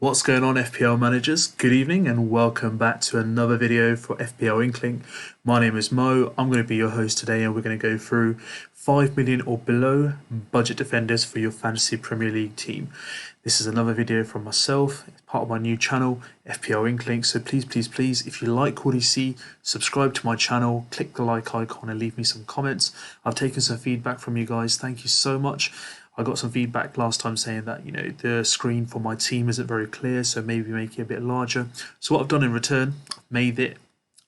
What's going on, FPL managers? Good evening and welcome back to another video for FPL Inkling. My name is Mo. I'm going to be your host today and we're going to go through 5 million or below budget defenders for your fantasy Premier League team. This is another video from myself. It's part of my new channel, FPL Inkling. So please, if you like what you see, subscribe to my channel, click the like icon and leave me some comments. I've taken some feedback from you guys. Thank you so much. I got some feedback last time saying that, the screen for my team isn't very clear, so maybe make it a bit larger. So what I've done in return, I've made it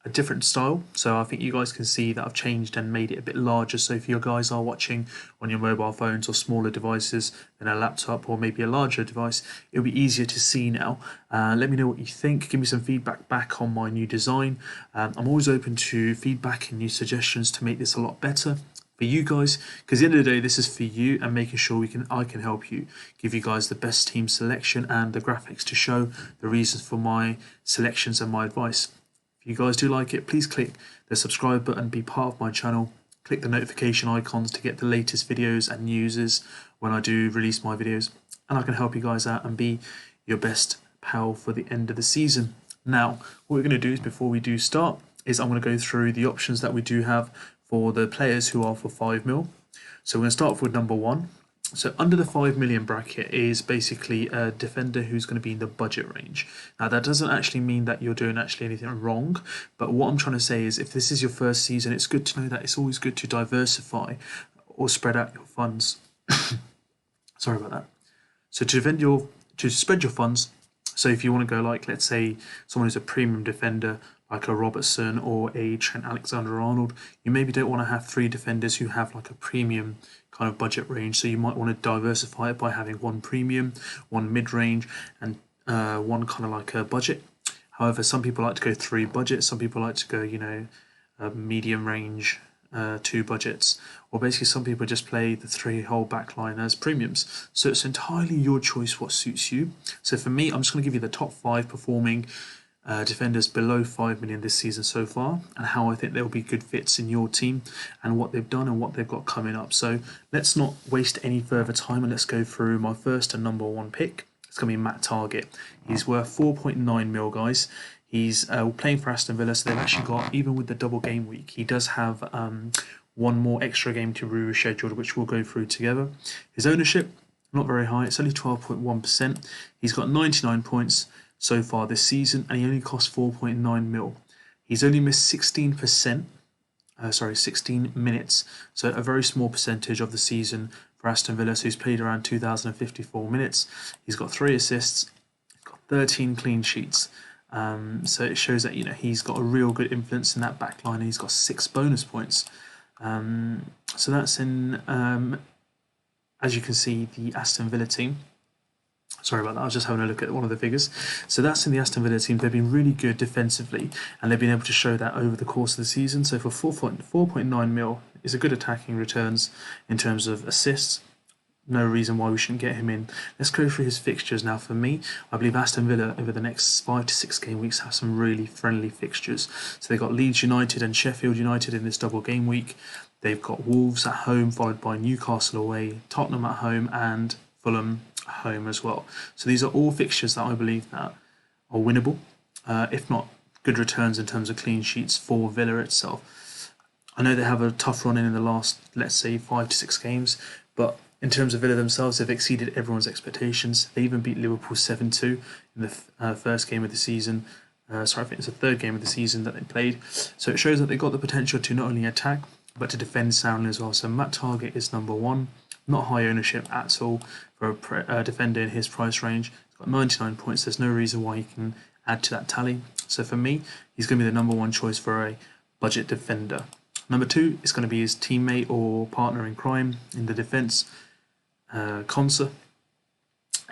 a different style. So I think you guys can see that I've changed and made it a bit larger. So if you guys are watching on your mobile phones or smaller devices than a laptop or maybe a larger device, it'll be easier to see now. Let me know what you think. Give me some feedback back on my new design. I'm always open to feedback and new suggestions to make this a lot better for you guys, because at the end of the day this is for you and making sure I can help you, give you guys the best team selection and the graphics to show the reasons for my selections and my advice. If you guys do like it, please click the subscribe button, be part of my channel, click the notification icons to get the latest videos and news when I do release my videos, and I can help you guys out and be your best pal for the end of the season. Now what we're going to do is, before we do start, is I'm going to go through the options that we do have for the players who are for 5 mil. So we're going to start off with number 1. So under the 5 million bracket is basically a defender who's going to be in the budget range. Now that doesn't actually mean that you're doing anything wrong, but what I'm trying to say is, if this is your first season, it's good to know that it's always good to diversify or spread out your funds. Sorry about that. So to spread your funds, so if you want to go like, let's say someone who's a premium defender like a Robertson or a Trent Alexander-Arnold, you maybe don't want to have 3 defenders who have like a premium kind of budget range. So you might want to diversify it by having 1 premium, 1 mid-range, and 1 kind of like a budget. However, some people like to go 3 budgets. Some people like to go, medium range, 2 budgets, or basically some people just play the 3 whole back line as premiums. So it's entirely your choice what suits you. So for me, I'm just going to give you the top 5 performing defenders below 5 million this season so far, and how I think they'll be good fits in your team and what they've done and what they've got coming up. So let's not waste any further time and let's go through my first and number 1 pick. It's going to be Matt Targett. He's worth 4.9 mil, guys. He's playing for Aston Villa, so they've actually got, even with the double game week, he does have 1 more extra game to be rescheduled, which we'll go through together. His ownership, not very high, it's only 12.1%. He's got 99 points so far this season, and he only costs 4.9 mil. He's only missed 16 minutes, so a very small percentage of the season for Aston Villa. So he's played around 2,054 minutes. He's got 3 assists, he's got 13 clean sheets. So it shows that he's got a real good influence in that back line, and he's got 6 bonus points. So that's in, as you can see, the Aston Villa team. Sorry about that, I was just having a look at one of the figures. So that's in the Aston Villa team. They've been really good defensively, and they've been able to show that over the course of the season. So for 4.9 mil is a good attacking returns in terms of assists. No reason why we shouldn't get him in. Let's go through his fixtures now. For me, I believe Aston Villa over the next 5 to 6 game weeks have some really friendly fixtures. So they've got Leeds United and Sheffield United in this double game week. They've got Wolves at home, followed by Newcastle away, Tottenham at home, and Fulham home as well. So these are all fixtures that I believe that are winnable, if not good returns in terms of clean sheets for Villa itself. I know they have a tough run in the last, let's say, 5 to 6 games, but in terms of Villa themselves, they've exceeded everyone's expectations. They even beat Liverpool 7-2 in the first game of the season. I think it's the 3rd game of the season that they played. So it shows that they've got the potential to not only attack but to defend soundly as well. So Matt Targett is number 1. Not high ownership at all for a defender in his price range. He's got 99 points. There's no reason why he can add to that tally. So for me, he's going to be the number 1 choice for a budget defender. Number 2 is going to be his teammate or partner in crime in the defence, Konsa,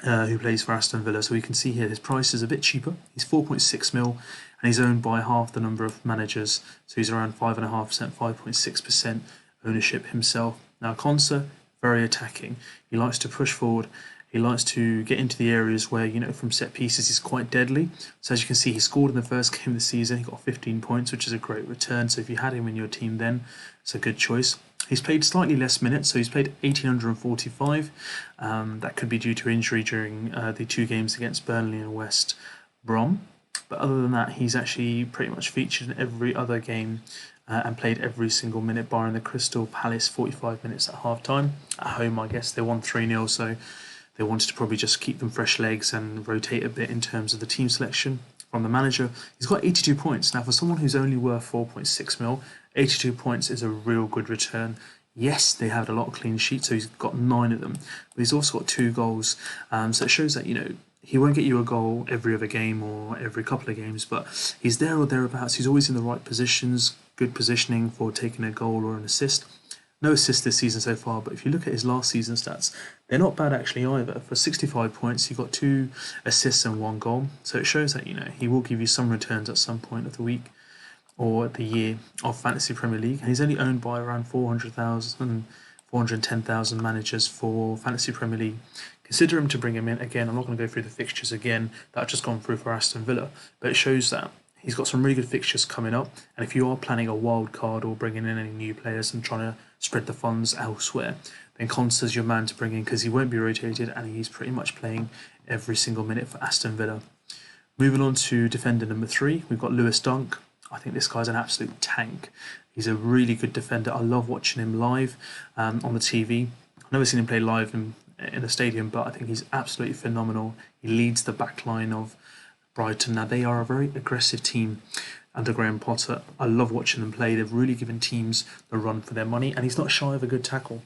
who plays for Aston Villa. So we can see here his price is a bit cheaper. He's 4.6 mil, and he's owned by half the number of managers. So he's around 5.5%, 5.6% ownership himself. Now Konsa, very attacking. He likes to push forward. He likes to get into the areas where, from set pieces, he's quite deadly. So as you can see, he scored in the first game of the season. He got 15 points, which is a great return. So if you had him in your team then, it's a good choice. He's played slightly less minutes, so he's played 1,845. That could be due to injury during the 2 games against Burnley and West Brom. But other than that, he's actually pretty much featured in every other game and played every single minute, barring the Crystal Palace 45 minutes at half-time. At home, I guess, they won 3-0, so they wanted to probably just keep them fresh legs and rotate a bit in terms of the team selection from the manager. He's got 82 points. Now, for someone who's only worth 4.6 mil, 82 points is a real good return. Yes, they had a lot of clean sheets, so he's got 9 of them, but he's also got 2 goals. So it shows that, he won't get you a goal every other game or every couple of games, but he's there or thereabouts. He's always in the right positions, good positioning for taking a goal or an assist. No assists this season so far, but if you look at his last season stats, they're not bad actually either. For 65 points, he got 2 assists and 1 goal. So it shows that, he will give you some returns at some point of the week or the year of Fantasy Premier League. And he's only owned by around 410,000 managers for Fantasy Premier League. Consider him to bring him in. Again, I'm not going to go through the fixtures again that I've just gone through for Aston Villa, but it shows that he's got some really good fixtures coming up. And if you are planning a wild card or bringing in any new players and trying to spread the funds elsewhere, then Conster's your man to bring in because he won't be rotated and he's pretty much playing every single minute for Aston Villa. Moving on to defender number 3, we've got Lewis Dunk. I think this guy's an absolute tank. He's a really good defender. I love watching him live on the TV. I've never seen him play live in the stadium, but I think he's absolutely phenomenal. He leads the back line of Brighton. Now, they are a very aggressive team under Graham Potter. I love watching them play. They've really given teams the run for their money, and he's not shy of a good tackle.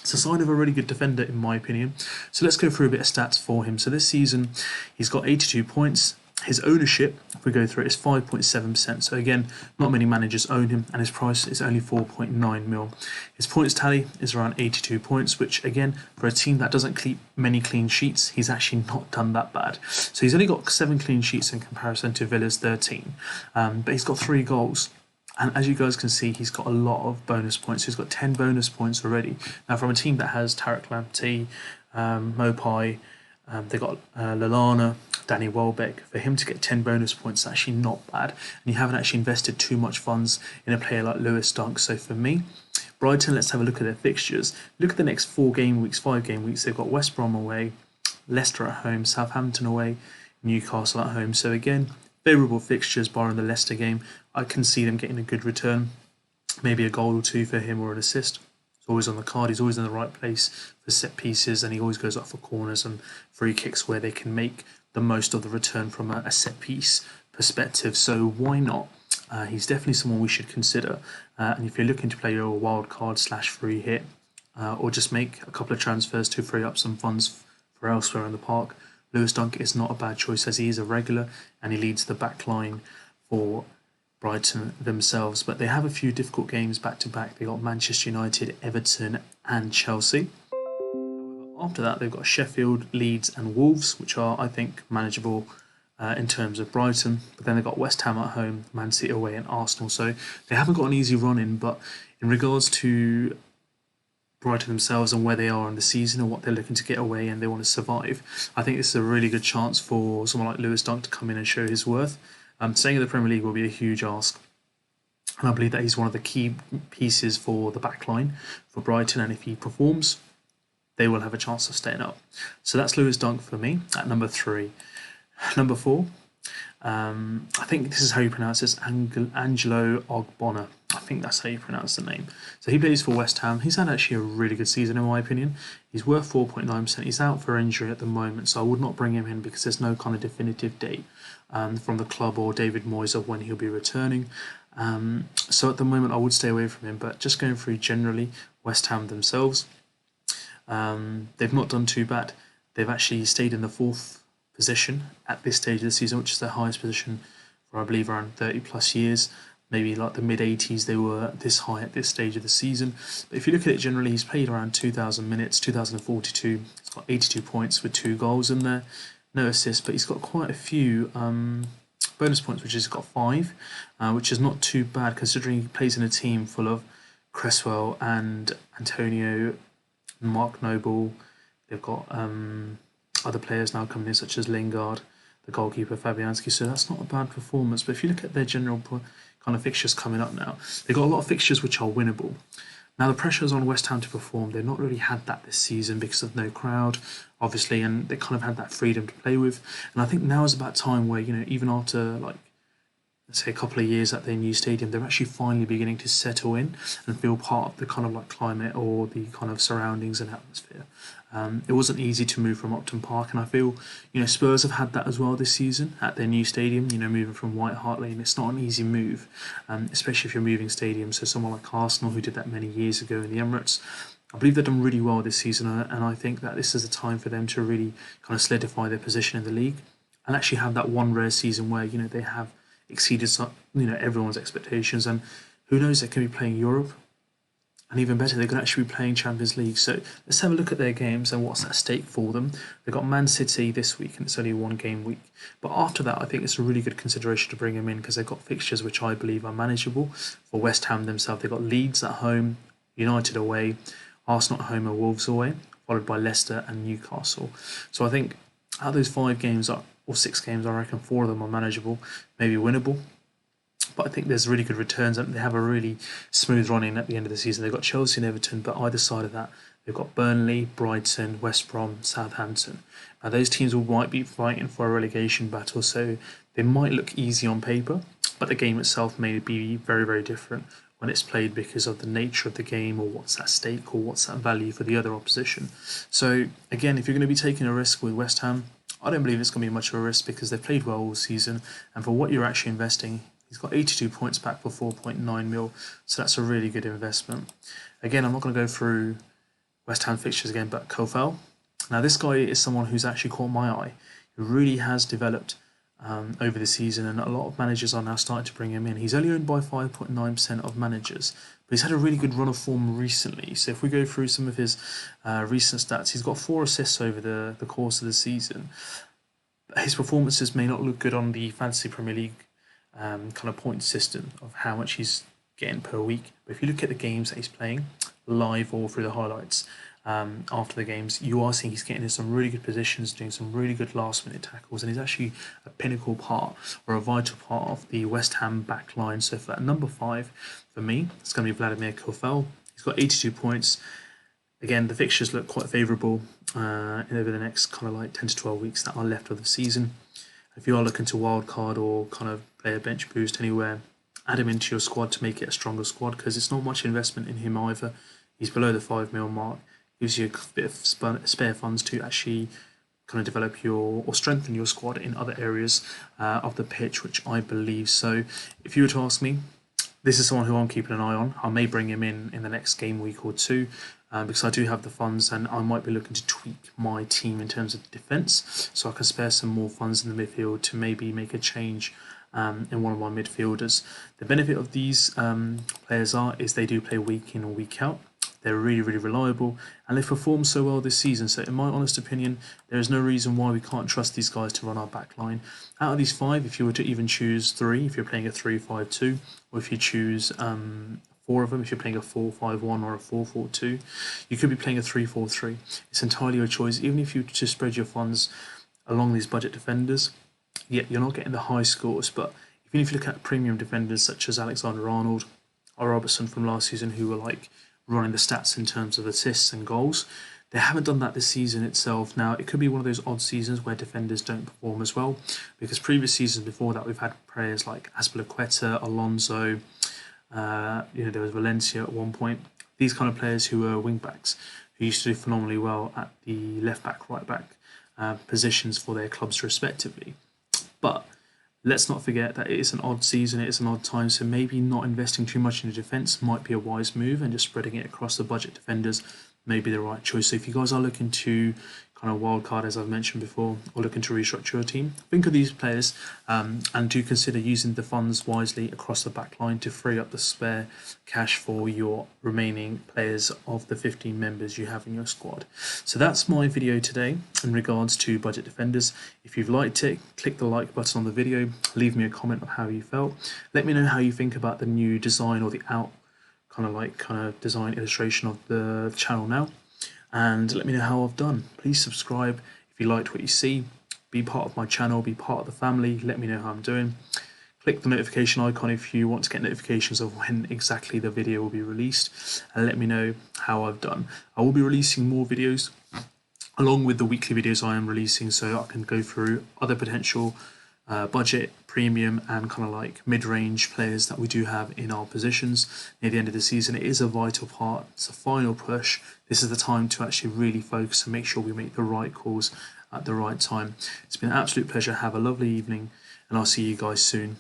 It's a sign of a really good defender, in my opinion. So let's go through a bit of stats for him. So this season, he's got 82 points. His ownership, if we go through it, is 5.7%. So again, not many managers own him, and his price is only 4.9 mil. His points tally is around 82 points, which again, for a team that doesn't keep many clean sheets, he's actually not done that bad. So he's only got 7 clean sheets in comparison to Villa's 13, but he's got 3 goals. And as you guys can see, he's got a lot of bonus points. He's got 10 bonus points already. Now, from a team that has Tariq Lamptey, Mopai, they got Lallana, Danny Welbeck. For him to get 10 bonus points is actually not bad. And you haven't actually invested too much funds in a player like Lewis Dunk. So for me, Brighton, let's have a look at their fixtures. Look at the next 5 game weeks. They've got West Brom away, Leicester at home, Southampton away, Newcastle at home. So again, favourable fixtures barring the Leicester game. I can see them getting a good return. Maybe a goal or 2 for him or an assist. He's always on the card. He's always in the right place for set pieces, and he always goes up for corners and free kicks where they can make the most of the return from a set piece perspective. So why not? He's definitely someone we should consider. And if you're looking to play your wild card / free hit, or just make a couple of transfers to free up some funds for elsewhere in the park, Lewis Dunk is not a bad choice, as he is a regular and he leads the back line for Brighton themselves. But they have a few difficult games back to back. They got Manchester United, Everton and Chelsea. After that, they've got Sheffield, Leeds and Wolves, which are, I think, manageable in terms of Brighton. But then they've got West Ham at home, Man City away and Arsenal. So they haven't got an easy run in, but in regards to Brighton themselves and where they are in the season and what they're looking to get away and they want to survive, I think this is a really good chance for someone like Lewis Dunk to come in and show his worth. Staying in the Premier League will be a huge ask. And I believe that he's one of the key pieces for the back line for Brighton, and if he performs, they will have a chance of staying up. So that's Lewis Dunk for me at number 3. Number 4, I think this is how you pronounce this, Angelo Ogbonner. I think that's how you pronounce the name. So he plays for West Ham. He's had actually a really good season in my opinion. He's worth 4.9%. He's out for injury at the moment, so I would not bring him in because there's no kind of definitive date from the club or David Moyes of when he'll be returning. So at the moment I would stay away from him, but just going through generally, West Ham themselves, they've not done too bad. They've actually stayed in the 4th position at this stage of the season, which is their highest position for I believe around 30 plus years. Maybe like the mid-80s they were this high at this stage of the season. But if you look at it generally, he's played around 2,000 minutes, 2,042. He's got 82 points with 2 goals in there. No assists, but he's got quite a few bonus points, which he's got 5, which is not too bad considering he plays in a team full of Cresswell and Antonio, Mark Noble, They've got other players now coming in, such as Lingard, the goalkeeper Fabianski. So that's not a bad performance. But if you look at their general kind of fixtures coming up now, they've got a lot of fixtures which are winnable. Now the pressure's on West Ham to perform. They've not really had that this season because of no crowd, obviously, and they kind of had that freedom to play with. And I think now is about time where, even after like, let's say a couple of years at their new stadium, they're actually finally beginning to settle in and feel part of the kind of like climate or the kind of surroundings and atmosphere. It wasn't easy to move from Upton Park, and I feel, Spurs have had that as well this season at their new stadium. Moving from White Hart Lane, it's not an easy move, especially if you're moving stadiums. So someone like Arsenal, who did that many years ago in the Emirates, I believe they've done really well this season, and I think that this is a time for them to really kind of solidify their position in the league and actually have that one rare season where they have exceeded everyone's expectations, and who knows, they can be playing Europe. And even better, they're going to actually be playing Champions League. So let's have a look at their games and what's at stake for them. They've got Man City this week, and it's only a one-game week. But after that, I think it's a really good consideration to bring them in because they've got fixtures which I believe are manageable. For West Ham themselves, they've got Leeds at home, United away, Arsenal at home and Wolves away, followed by Leicester and Newcastle. So I think out of those 5 games, or 6 games, I reckon 4 of them are manageable, maybe winnable. But I think there's really good returns, and they have a really smooth run in at the end of the season. They've got Chelsea and Everton, but either side of that, they've got Burnley, Brighton, West Brom, Southampton. Now those teams might be fighting for a relegation battle, so they might look easy on paper, but the game itself may be very, very different when it's played because of the nature of the game, or what's at stake, or what's at value for the other opposition. So again, if you're going to be taking a risk with West Ham, I don't believe it's going to be much of a risk because they've played well all season, and for what you're actually investing, he's got 82 points back for 4.9 mil, so that's a really good investment. Again, I'm not going to go through West Ham fixtures again, but Kofel. Now, this guy is someone who's actually caught my eye. He really has developed over the season, and a lot of managers are now starting to bring him in. He's only owned by 5.9% of managers, but he's had a really good run of form recently. So if we go through some of his recent stats, he's got 4 assists over the course of the season. His performances may not look good on the Fantasy Premier League kind of point system of how much he's getting per week. But if you look at the games that he's playing, live or through the highlights, after the games, you are seeing he's getting in some really good positions, doing some really good last-minute tackles, and he's actually a pinnacle part or a vital part of the West Ham back line. So for number 5, for me, it's going to be Vladimir Kofel. He's got 82 points. Again, the fixtures look quite favourable over the next kind of like 10 to 12 weeks that are left of the season. If you are looking to wildcard or kind of play a bench boost anywhere, add him into your squad to make it a stronger squad because it's not much investment in him either. He's below the 5 mil mark, gives you a bit of spare funds to actually kind of develop or strengthen your squad in other areas of the pitch, which I believe. So if you were to ask me, this is someone who I'm keeping an eye on. I may bring him in the next game week or two because I do have the funds, and I might be looking to tweak my team in terms of defence so I can spare some more funds in the midfield to maybe make a change in one of my midfielders. The benefit of these players is they do play week in or week out. They're really, really reliable, and they've performed so well this season. So in my honest opinion, there is no reason why we can't trust these guys to run our back line. Out of these 5, if you were to even choose 3, if you're playing a 3-5-2, or if you choose 4 of them, if you're playing a 4-5-1 or a 4-4-2, you could be playing a 3-4-3. It's entirely your choice. Even if you just spread your funds along these budget defenders, you're not getting the high scores, but even if you look at premium defenders such as Alexander-Arnold or Robertson from last season, who were like running the stats in terms of assists and goals, they haven't done that this season itself. Now, it could be one of those odd seasons where defenders don't perform as well, because previous seasons before that, we've had players like Azpilicueta, Alonso, there was Valencia at one point. These kind of players who were wing backs, who used to do phenomenally well at the left back, right back positions for their clubs respectively. But let's not forget that it is an odd season, it is an odd time, so maybe not investing too much in the defence might be a wise move, and just spreading it across the budget defenders may be the right choice. So if you guys are looking to kind of wildcard, as I've mentioned before, or looking to restructure your team, think of these players and do consider using the funds wisely across the back line to free up the spare cash for your remaining players of the 15 members you have in your squad. So that's my video today in regards to budget defenders. If you've liked it, click the like button on the video, leave me a comment on how you felt. Let me know how you think about the new design or the kind of design illustration of the channel now. and let me know how I've done. Please subscribe if you liked what you see. Be part of my channel, be part of the family. Let me know how I'm doing. Click the notification icon if you want to get notifications of when exactly the video will be released, and let me know how I've done. I will be releasing more videos along with the weekly videos I am releasing, so I can go through other potential budget, premium, and kind of like mid-range players that we do have in our positions near the end of the season. It is a vital part. It's a final push. This is the time to actually really focus and make sure we make the right calls at the right time. It's been an absolute pleasure. Have a lovely evening, and I'll see you guys soon.